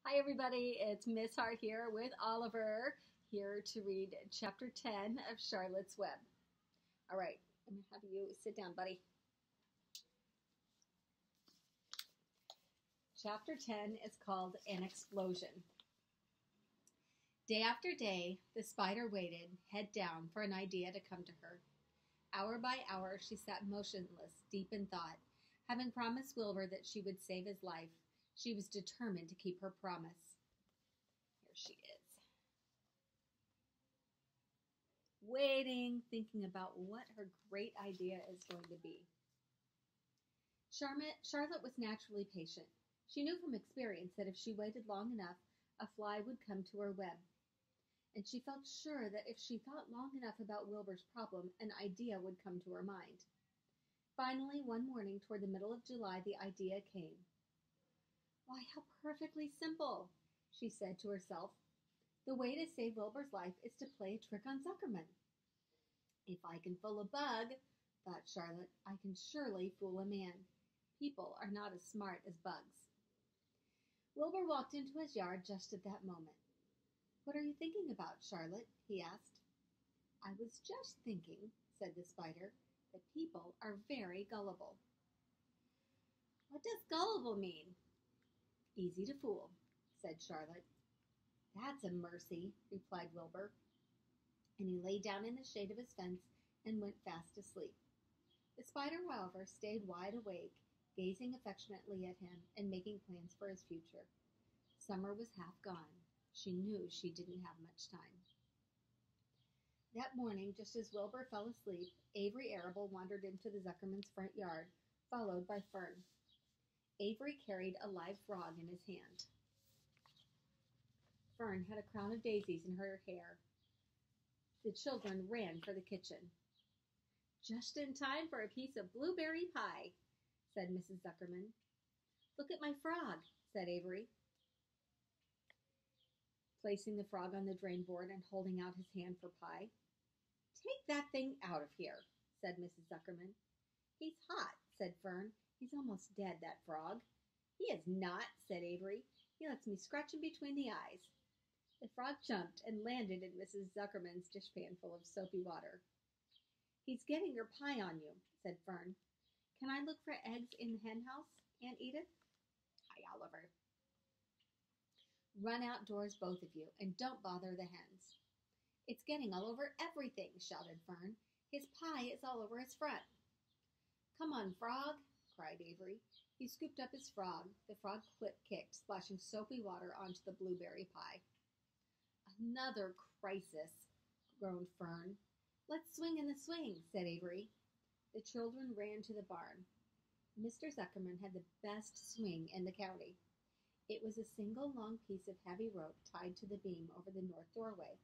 Hi, everybody. It's Miss Hart here with Oliver, here to read Chapter 10 of Charlotte's Web. All right, I'm going to have you sit down, buddy. Chapter 10 is called An Explosion. Day after day, the spider waited, head down, for an idea to come to her. Hour by hour, she sat motionless, deep in thought. Having promised Wilbur that she would save his life, she was determined to keep her promise. Here she is. Waiting, thinking about what her great idea is going to be. Charlotte was naturally patient. She knew from experience that if she waited long enough, a fly would come to her web. And she felt sure that if she thought long enough about Wilbur's problem, an idea would come to her mind. Finally, one morning toward the middle of July, the idea came. Why, how perfectly simple, she said to herself. The way to save Wilbur's life is to play a trick on Zuckerman. If I can fool a bug, thought Charlotte, I can surely fool a man. People are not as smart as bugs. Wilbur walked into his yard just at that moment. What are you thinking about, Charlotte? He asked. I was just thinking, said the spider, that people are very gullible. What does gullible mean? Easy to fool, said Charlotte. That's a mercy, replied Wilbur, and he lay down in the shade of his fence and went fast asleep. The spider, however, stayed wide awake, gazing affectionately at him and making plans for his future. Summer was half gone. She knew she didn't have much time. That morning, just as Wilbur fell asleep, Avery Arable wandered into the Zuckerman's front yard, followed by Fern. Avery carried a live frog in his hand. Fern had a crown of daisies in her hair. The children ran for the kitchen. Just in time for a piece of blueberry pie, said Mrs. Zuckerman. Look at my frog, said Avery, placing the frog on the drain board and holding out his hand for pie. Take that thing out of here, said Mrs. Zuckerman. He's hot, said Fern. He's almost dead, that frog. He is not, said Avery. He lets me scratch him between the eyes. The frog jumped and landed in Mrs. Zuckerman's dishpan full of soapy water. He's getting your pie on you, said Fern. Can I look for eggs in the hen house, Aunt Edith? Hi, Oliver. Run outdoors, both of you, and don't bother the hens. It's getting all over everything, shouted Fern. His pie is all over his front. Come on, frog, cried Avery. He scooped up his frog. The frog kicked, splashing soapy water onto the blueberry pie. Another crisis, groaned Fern. Let's swing in the swing, said Avery. The children ran to the barn. Mr. Zuckerman had the best swing in the county. It was a single long piece of heavy rope tied to the beam over the north doorway.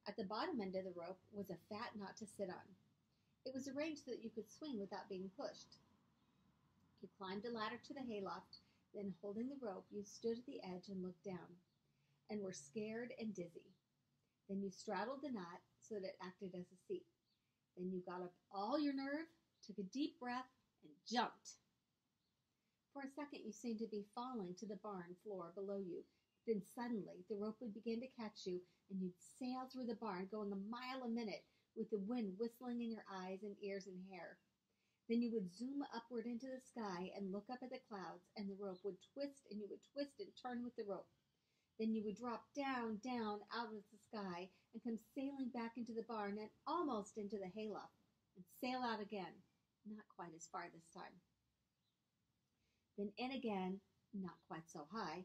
At the bottom end of the rope was a fat knot to sit on. It was arranged so that you could swing without being pushed. You climbed a ladder to the hayloft, then holding the rope, you stood at the edge and looked down, and were scared and dizzy. Then you straddled the knot so that it acted as a seat. Then you got up all your nerve, took a deep breath, and jumped. For a second you seemed to be falling to the barn floor below you. Then suddenly the rope would begin to catch you, and you'd sail through the barn, going a mile a minute, with the wind whistling in your eyes and ears and hair. Then you would zoom upward into the sky and look up at the clouds, and the rope would twist, and you would twist and turn with the rope. Then you would drop down, down, out of the sky, and come sailing back into the barn and almost into the hayloft, and sail out again, not quite as far this time. Then in again, not quite so high.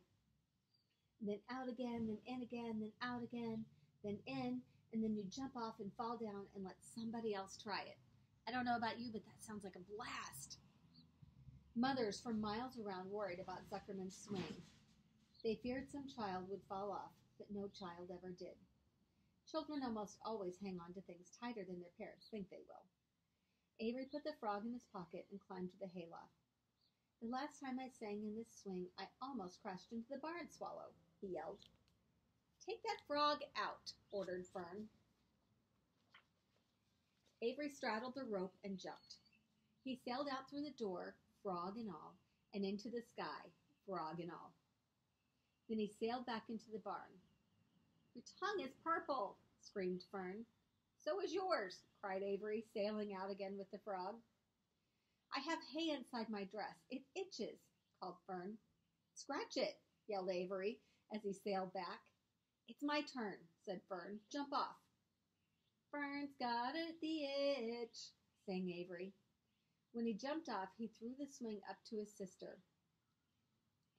Then out again, then in again, then out again, then in, and then you jump off and fall down and let somebody else try it. I don't know about you, but that sounds like a blast. Mothers for miles around worried about Zuckerman's swing. They feared some child would fall off, but no child ever did. Children almost always hang on to things tighter than their parents think they will. Avery put the frog in his pocket and climbed to the hayloft. The last time I sang in this swing, I almost crashed into the barn swallow, he yelled. Take that frog out, ordered Fern. Avery straddled the rope and jumped. He sailed out through the door, frog and all, and into the sky, frog and all. Then he sailed back into the barn. "Your tongue is purple," screamed Fern. "So is yours," cried Avery, sailing out again with the frog. "I have hay inside my dress. It itches," called Fern. "Scratch it," yelled Avery as he sailed back. "It's my turn," said Fern. "Jump off." "Fern's got the itch," sang Avery. When he jumped off, he threw the swing up to his sister.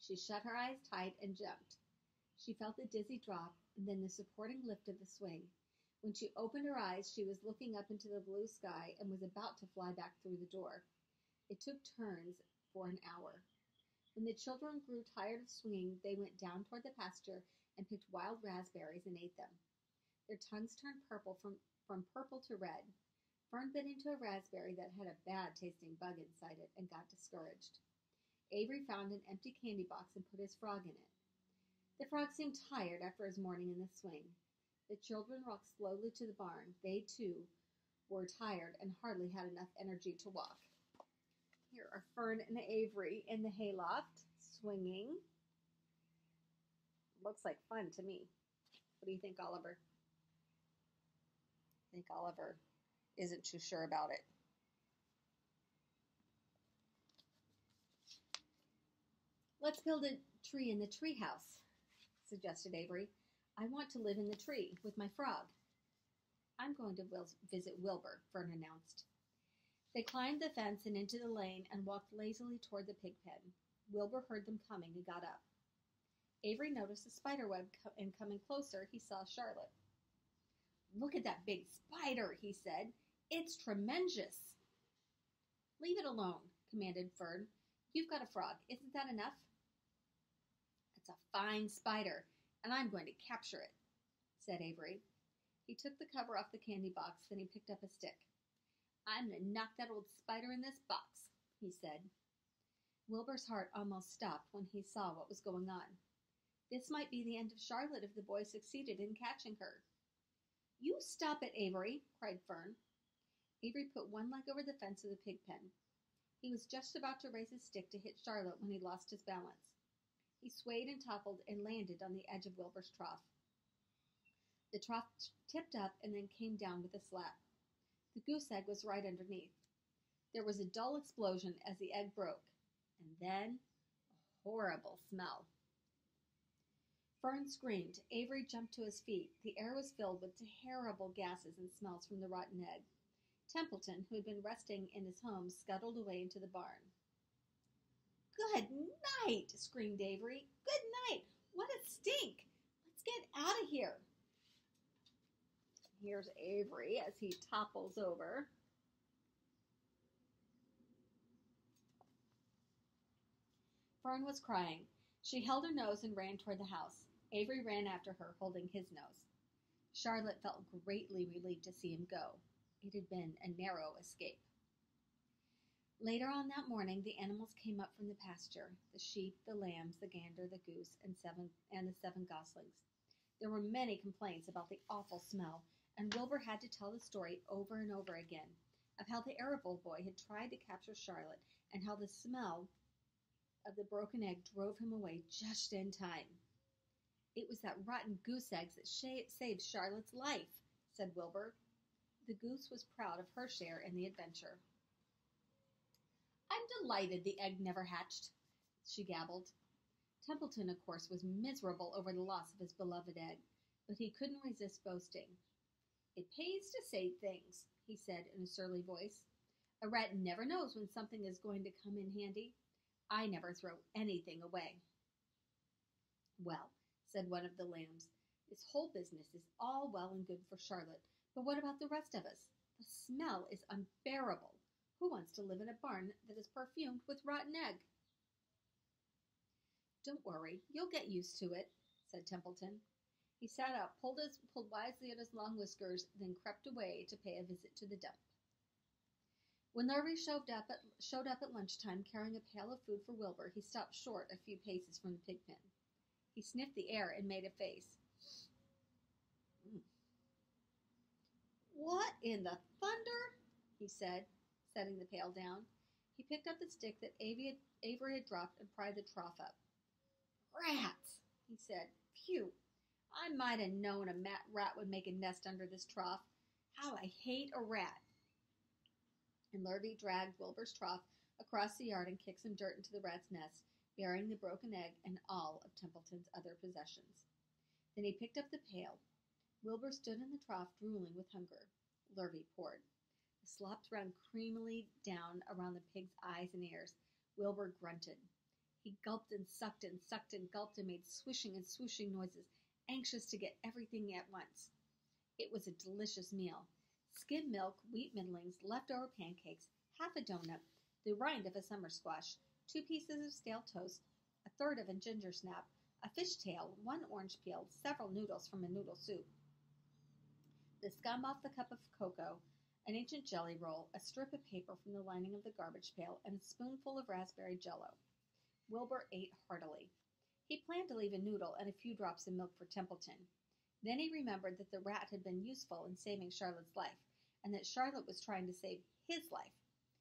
She shut her eyes tight and jumped. She felt the dizzy drop and then the supporting lift of the swing. When she opened her eyes, she was looking up into the blue sky and was about to fly back through the door. It took turns for an hour. When the children grew tired of swinging, they went down toward the pasture and picked wild raspberries and ate them. Their tongues turned purple from purple to red. Fern bit into a raspberry that had a bad-tasting bug inside it and got discouraged. Avery found an empty candy box and put his frog in it. The frog seemed tired after his morning in the swing. The children walked slowly to the barn. They, too, were tired and hardly had enough energy to walk. Here are Fern and Avery in the hayloft, swinging. Looks like fun to me. What do you think, Oliver? I think Oliver isn't too sure about it. "Let's build a tree in the treehouse," suggested Avery. "I want to live in the tree with my frog." "I'm going to visit Wilbur," Fern announced. They climbed the fence and into the lane and walked lazily toward the pig pen. Wilbur heard them coming and got up. Avery noticed a spider web, and coming closer, he saw Charlotte. "Look at that big spider," he said. "It's tremendous." "Leave it alone," commanded Fern. "You've got a frog. Isn't that enough?" "It's a fine spider, and I'm going to capture it," said Avery. He took the cover off the candy box, then he picked up a stick. "I'm going to knock that old spider in this box," he said. Wilbur's heart almost stopped when he saw what was going on. This might be the end of Charlotte if the boy succeeded in catching her. "You stop it, Avery," cried Fern. Avery put one leg over the fence of the pig pen. He was just about to raise his stick to hit Charlotte when he lost his balance. He swayed and toppled and landed on the edge of Wilbur's trough. The trough tipped up and then came down with a slap. The goose egg was right underneath. There was a dull explosion as the egg broke, and then a horrible smell. Fern screamed. Avery jumped to his feet. The air was filled with terrible gases and smells from the rotten egg. Templeton, who had been resting in his home, scuttled away into the barn. "Good night!" screamed Avery. "Good night! What a stink! Let's get out of here!" Here's Avery as he topples over. Fern was crying. She held her nose and ran toward the house. Avery ran after her, holding his nose. Charlotte felt greatly relieved to see him go. It had been a narrow escape. Later on that morning, the animals came up from the pasture, the sheep, the lambs, the gander, the goose, and the 7 goslings. There were many complaints about the awful smell, and Wilbur had to tell the story over and over again of how the Arable boy had tried to capture Charlotte and how the smell of the broken egg drove him away just in time. "It was that rotten goose eggs that saved Charlotte's life," said Wilbur. The goose was proud of her share in the adventure. "I'm delighted the egg never hatched," she gabbled. Templeton, of course, was miserable over the loss of his beloved egg, but he couldn't resist boasting. "It pays to save things," he said in a surly voice. "A rat never knows when something is going to come in handy. I never throw anything away." "Well," said one of the lambs, "this whole business is all well and good for Charlotte, but what about the rest of us? The smell is unbearable. Who wants to live in a barn that is perfumed with rotten egg?" "Don't worry, you'll get used to it," said Templeton. He sat up, pulled wisely at his long whiskers, then crept away to pay a visit to the dump. When Larry showed up at lunchtime carrying a pail of food for Wilbur, he stopped short a few paces from the pig pen. He sniffed the air and made a face. "What in the thunder?" he said, setting the pail down. He picked up the stick that Avery had dropped and pried the trough up. "Rats!" he he said. Phew! I might have known a rat would make a nest under this trough. How I hate a rat! And Lurvy dragged Wilbur's trough across the yard and kicked some dirt into the rat's nest, burying the broken egg and all of Templeton's other possessions. Then he picked up the pail. Wilbur stood in the trough, drooling with hunger. Lurvy poured. The slop ran creamily down around the pig's eyes and ears. Wilbur grunted. He gulped and sucked and gulped and made swishing and swooshing noises, anxious to get everything at once. It was a delicious meal. Skim milk, wheat middlings, leftover pancakes, half a donut, the rind of a summer squash, 2 pieces of stale toast, a third of a ginger snap, a fish tail, 1 orange peel, several noodles from a noodle soup, the scum off the cup of cocoa, an ancient jelly roll, a strip of paper from the lining of the garbage pail, and a spoonful of raspberry jello. Wilbur ate heartily. He planned to leave a noodle and a few drops of milk for Templeton. Then he remembered that the rat had been useful in saving Charlotte's life, and that Charlotte was trying to save his life,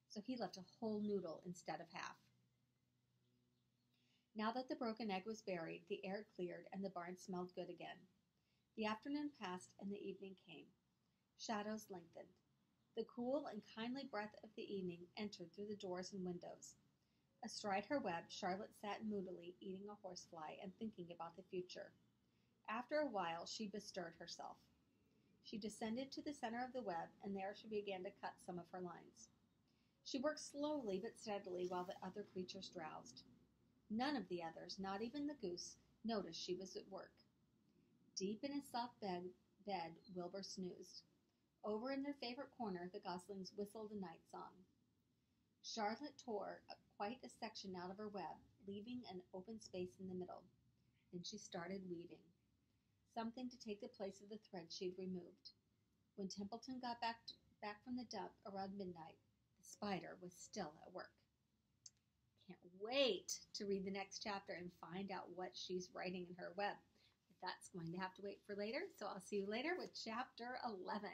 so he left a whole noodle instead of half. Now that the broken egg was buried, the air cleared and the barn smelled good again. The afternoon passed and the evening came. Shadows lengthened. The cool and kindly breath of the evening entered through the doors and windows. Astride her web, Charlotte sat moodily, eating a horsefly and thinking about the future. After a while, she bestirred herself. She descended to the center of the web, and there she began to cut some of her lines. She worked slowly but steadily while the other creatures drowsed. None of the others, not even the goose, noticed she was at work. Deep in his soft bed, Wilbur snoozed. Over in their favorite corner, the goslings whistled a night song. Charlotte tore quite a section out of her web, leaving an open space in the middle. Then she started weaving, something to take the place of the thread she'd removed. When Templeton got back from the dump around midnight, the spider was still at work. Can't wait to read the next chapter and find out what she's writing in her web. But that's going to have to wait for later, so I'll see you later with chapter 11.